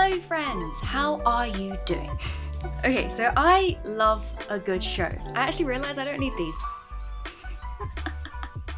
Hello friends, how are you doing? Okay, so I love a good show. I actually realized I don't need these.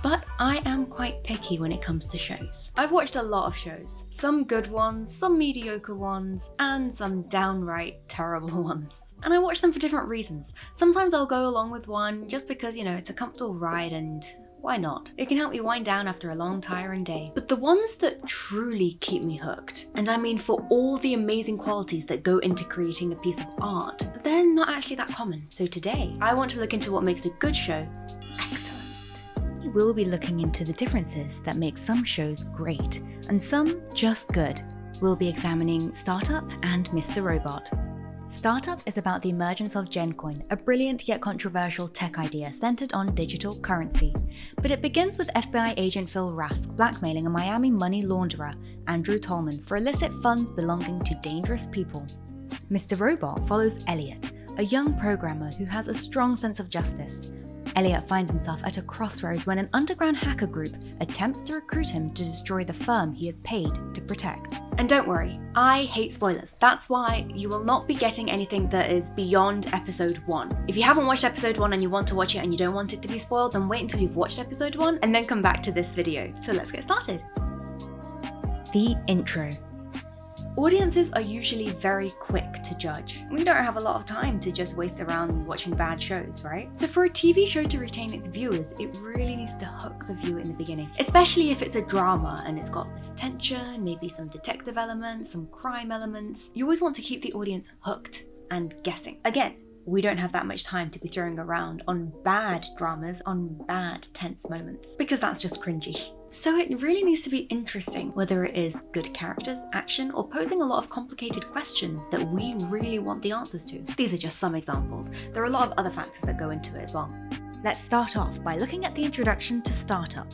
But I am quite picky when it comes to shows. I've watched a lot of shows. Some good ones, some mediocre ones, and some downright terrible ones. And I watch them for different reasons. Sometimes I'll go along with one just because, it's a comfortable ride and why not? It can help me wind down after a long, tiring day. But the ones that truly keep me hooked, and I mean for all the amazing qualities that go into creating a piece of art, they're not actually that common. So today, I want to look into what makes a good show excellent. We'll be looking into the differences that make some shows great, and some just good. We'll be examining Startup and Mr. Robot. Startup is about the emergence of Gencoin, a brilliant yet controversial tech idea centered on digital currency. But it begins with FBI agent Phil Rask blackmailing a Miami money launderer, Andrew Tolman, for illicit funds belonging to dangerous people. Mr. Robot follows Elliot, a young programmer who has a strong sense of justice. Elliot finds himself at a crossroads when an underground hacker group attempts to recruit him to destroy the firm he is paid to protect. And don't worry, I hate spoilers. That's why you will not be getting anything that is beyond episode 1. If you haven't watched episode 1 and you want to watch it and you don't want it to be spoiled, then wait until you've watched episode 1 and then come back to this video. So let's get started. The intro. Audiences are usually very quick to judge. We don't have a lot of time to just waste around watching bad shows, right? So for a TV show to retain its viewers, it really needs to hook the viewer in the beginning. Especially if it's a drama and it's got this tension, maybe some detective elements, some crime elements. You always want to keep the audience hooked and guessing. Again, we don't have that much time to be throwing around on bad dramas, on bad tense moments, because that's just cringy. So it really needs to be interesting, whether it is good characters, action, or posing a lot of complicated questions that we really want the answers to. These are just some examples. There are a lot of other factors that go into it as well. Let's start off by looking at the introduction to Startup.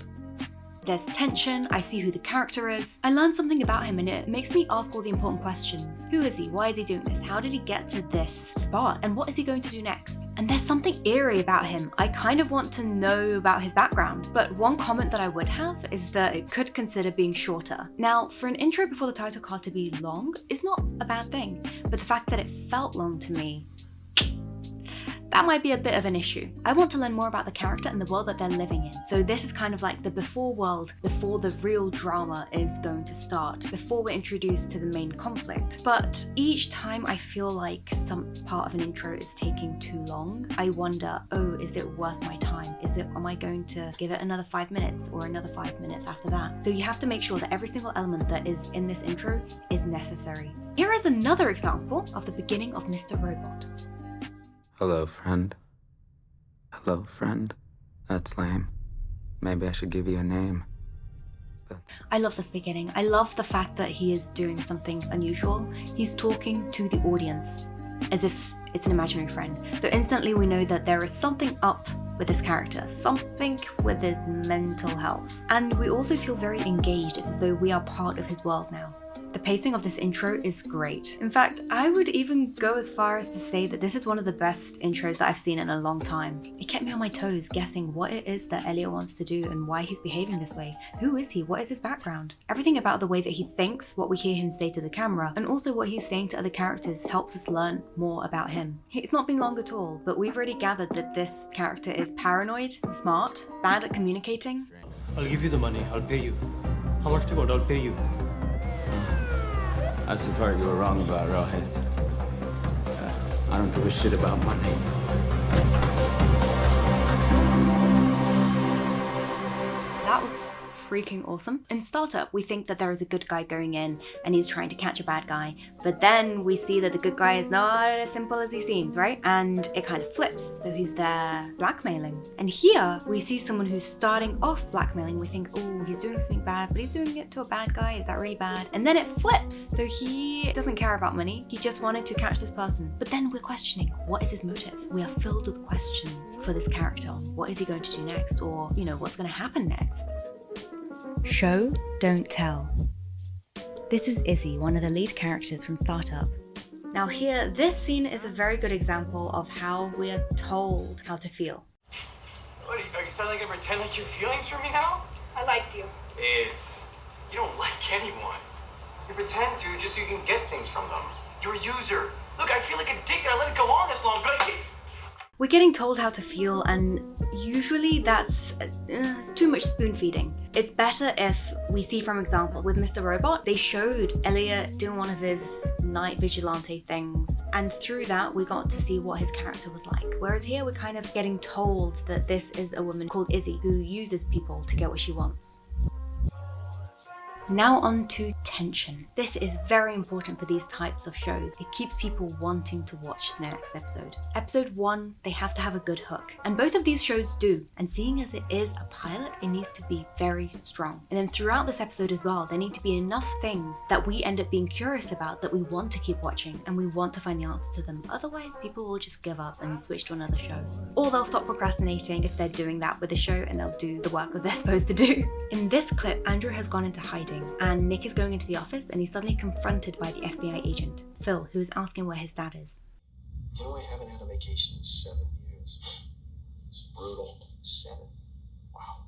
There's tension, I see who the character is, I learn something about him and it makes me ask all the important questions. Who is he? Why is he doing this? How did he get to this spot? And what is he going to do next? And there's something eerie about him. I kind of want to know about his background. But one comment that I would have is that it could consider being shorter. Now, for an intro before the title card to be long is not a bad thing, but the fact that it felt long to me, that might be a bit of an issue. I want to learn more about the character and the world that they're living in. So this is kind of like the before world, before the real drama is going to start, before we're introduced to the main conflict. But each time I feel like some part of an intro is taking too long, I wonder, is it worth my time? Am I going to give it another 5 minutes or another 5 minutes after that? So you have to make sure that every single element that is in this intro is necessary. Here is another example of the beginning of Mr. Robot. Hello, friend. Hello, friend. That's lame. Maybe I should give you a name. But I love this beginning. I love the fact that he is doing something unusual. He's talking to the audience as if it's an imaginary friend. So instantly we know that there is something up with this character, something with his mental health. And we also feel very engaged. It's as though we are part of his world now. The pacing of this intro is great. In fact, I would even go as far as to say that this is one of the best intros that I've seen in a long time. It kept me on my toes guessing what it is that Elliot wants to do and why he's behaving this way. Who is he? What is his background? Everything about the way that he thinks, what we hear him say to the camera, and also what he's saying to other characters helps us learn more about him. It's not been long at all, but we've already gathered that this character is paranoid, smart, bad at communicating. I'll give you the money. I'll pay you. How much to go? I'll pay you. that's the part you were wrong about, Rohit. I don't give a shit about money. That was freaking awesome. In Startup, we think that there is a good guy going in and he's trying to catch a bad guy, but then we see that the good guy is not as simple as he seems, right? And it kind of flips, so he's there blackmailing. And here we see someone who's starting off blackmailing. We think, oh, he's doing something bad, but he's doing it to a bad guy. Is that really bad? And then it flips, so he doesn't care about money. He just wanted to catch this person. But then we're questioning, what is his motive? We are filled with questions for this character. What is he going to do next? Or, what's going to happen next? Show, don't tell. This is Izzy, one of the lead characters from Startup. Now here, this scene is a very good example of how we are told how to feel. What, are you suddenly gonna pretend like you have feelings for me now? I liked you. You don't like anyone. pretend to just so you can get things from them. You're a user. Look, I feel like addicted. I let it go on this long, but I can't. We're getting told how to feel, and usually that's it's too much spoon feeding. It's better if we see, from example, with Mr. Robot, they showed Elliot doing one of his night vigilante things, and through that we got to see what his character was like. Whereas here we're kind of getting told that this is a woman called Izzy who uses people to get what she wants. Now on to tension. This is very important for these types of shows. It keeps people wanting to watch the next episode. Episode 1, they have to have a good hook. And both of these shows do. And seeing as it is a pilot, it needs to be very strong. And then throughout this episode as well, there need to be enough things that we end up being curious about, that we want to keep watching and we want to find the answer to them. Otherwise, people will just give up and switch to another show. Or they'll stop procrastinating if they're doing that with the show, and they'll do the work that they're supposed to do. In this clip, Andrew has gone into hiding, and Nick is going into the office, and he's suddenly confronted by the FBI agent, Phil, who is asking where his dad is. You know, I haven't had a vacation in 7 years. It's brutal. 7. Wow.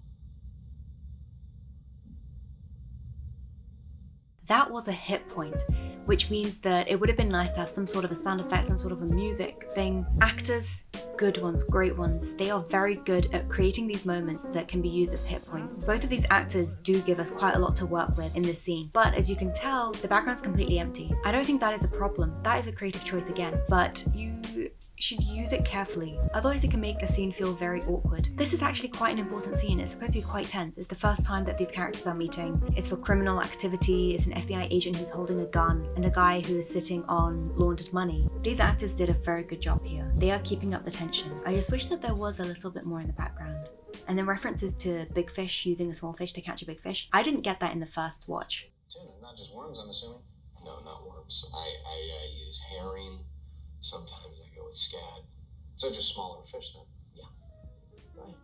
That was a hit point, which means that it would have been nice to have some sort of a sound effect, some sort of a music thing. Actors, good ones, great ones, they are very good at creating these moments that can be used as hit points. Both of these actors do give us quite a lot to work with in this scene, but as you can tell, the background's completely empty. I don't think that is a problem. That is a creative choice again, but you should use it carefully, otherwise it can make a scene feel very awkward. This is actually quite an important scene. It's supposed to be quite tense. It's the first time that these characters are meeting. It's for criminal activity. It's an FBI agent who's holding a gun and a guy who is sitting on laundered money. These actors did a very good job here. They are keeping up the tension. I just wish that there was a little bit more in the background. And then references to big fish using a small fish to catch a big fish. I didn't get that in the first watch. Tuna, not just worms, I'm assuming? No, not worms. I use herring. Sometimes I go with scad. So just smaller fish then. Yeah. Right.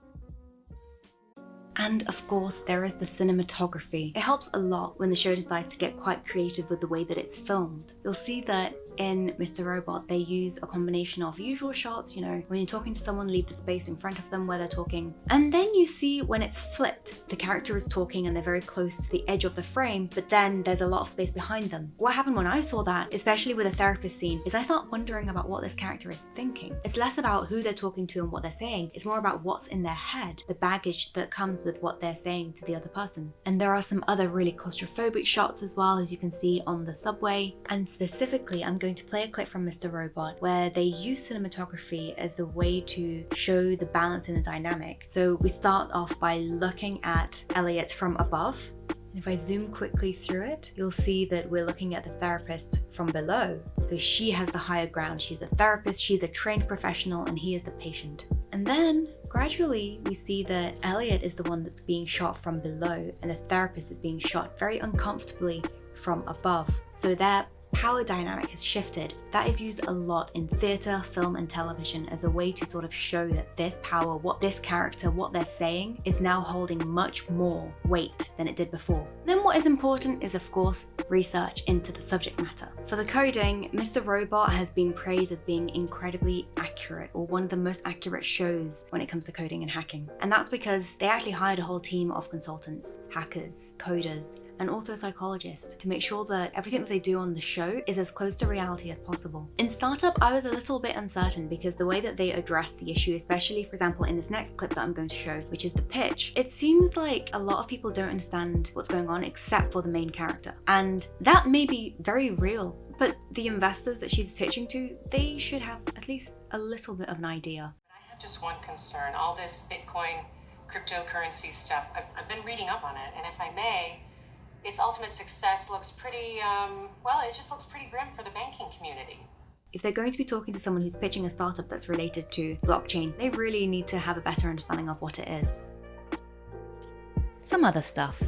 And of course, there is the cinematography. It helps a lot when the show decides to get quite creative with the way that it's filmed. You'll see that in Mr. Robot, they use a combination of usual shots, you know, when you're talking to someone, leave the space in front of them where they're talking. And then you see when it's flipped, the character is talking and they're very close to the edge of the frame, but then there's a lot of space behind them. What happened when I saw that, especially with a therapist scene, is I start wondering about what this character is thinking. It's less about who they're talking to and what they're saying. It's more about what's in their head, the baggage that comes with what they're saying to the other person. And there are some other really claustrophobic shots as well, as you can see on the subway. And specifically, I'm going to play a clip from Mr. Robot where they use cinematography as a way to show the balance in the dynamic. So we start off by looking at Elliot from above. And if I zoom quickly through it, you'll see that we're looking at the therapist from below. So she has the higher ground. She's a therapist, she's a trained professional, and he is the patient. And then gradually we see that Elliot is the one that's being shot from below, and the therapist is being shot very uncomfortably from above. So that power dynamic has shifted. That is used a lot in theatre, film and television as a way to sort of show that this power, what this character, what they're saying, is now holding much more weight than it did before. Then what is important is, of course, research into the subject matter. For the coding, Mr. Robot has been praised as being incredibly accurate, or one of the most accurate shows when it comes to coding and hacking. And that's because they actually hired a whole team of consultants, hackers, coders, and also a psychologist to make sure that everything that they do on the show is as close to reality as possible. In Startup, I was a little bit uncertain because the way that they address the issue, especially for example in this next clip that I'm going to show, which is the pitch, it seems like a lot of people don't understand what's going on except for the main character. And that may be very real, but the investors that she's pitching to, they should have at least a little bit of an idea. I have just one concern, all this Bitcoin cryptocurrency stuff. I've been reading up on it, and if I may, its ultimate success looks pretty, well, it just looks pretty grim for the banking community. If they're going to be talking to someone who's pitching a startup that's related to blockchain, they really need to have a better understanding of what it is. Some other stuff.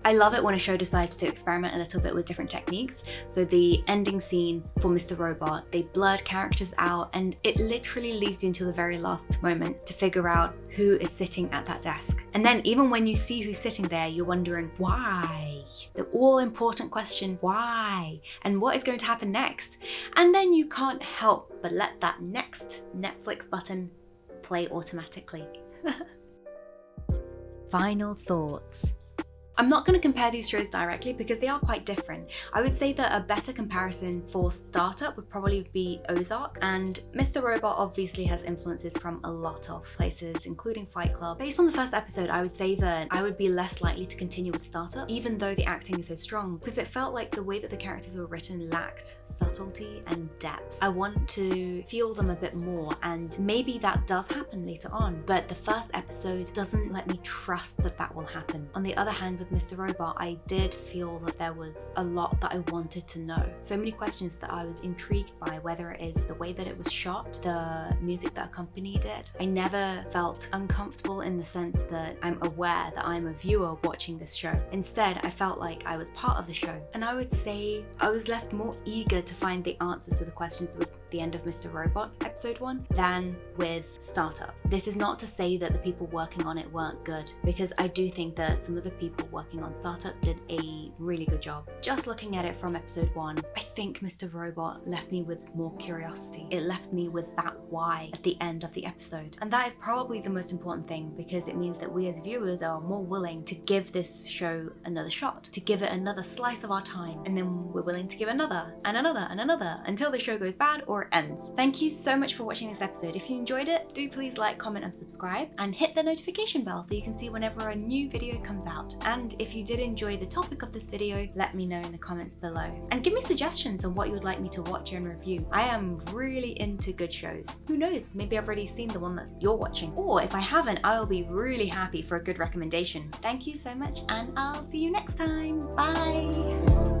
I love it when a show decides to experiment a little bit with different techniques. So the ending scene for Mr. Robot, they blurred characters out and it literally leaves you until the very last moment to figure out who is sitting at that desk. And then even when you see who's sitting there, you're wondering why? The all-important question, why? And what is going to happen next? And then you can't help but let that next Netflix button play automatically. Final thoughts. I'm not going to compare these shows directly because they are quite different. I would say that a better comparison for startup would probably be Ozark, and Mr. Robot obviously has influences from a lot of places, including Fight Club. Based on the first episode, I would say that I would be less likely to continue with startup, even though the acting is so strong, because it felt like the way that the characters were written lacked subtlety and depth. I want to feel them a bit more, and maybe that does happen later on, but the first episode doesn't let me trust that that will happen. On the other hand, with Mr. Robot, I did feel that there was a lot that I wanted to know. So many questions that I was intrigued by, whether it is the way that it was shot, the music that accompanied it. I never felt uncomfortable in the sense that I'm aware that I'm a viewer watching this show. Instead, I felt like I was part of the show. And I would say I was left more eager to find the answers to the questions with the end of Mr. Robot episode 1 than with Startup. This is not to say that the people working on it weren't good, because I do think that some of the people working on Startup did a really good job. Just looking at it from episode 1, I think Mr. Robot left me with more curiosity. It left me with that why at the end of the episode. And that is probably the most important thing, because it means that we as viewers are more willing to give this show another shot, to give it another slice of our time, and then we're willing to give another and another and another until the show goes bad or ends. Thank you so much for watching this episode. If you enjoyed it, do please like, comment and subscribe, and hit the notification bell so you can see whenever a new video comes out. And if you did enjoy the topic of this video, let me know in the comments below, and give me suggestions on what you would like me to watch and review. I am really into good shows. Who knows, maybe I've already seen the one that you're watching, or if I haven't, I'll be really happy for a good recommendation. Thank you so much, and I'll see you next time. Bye.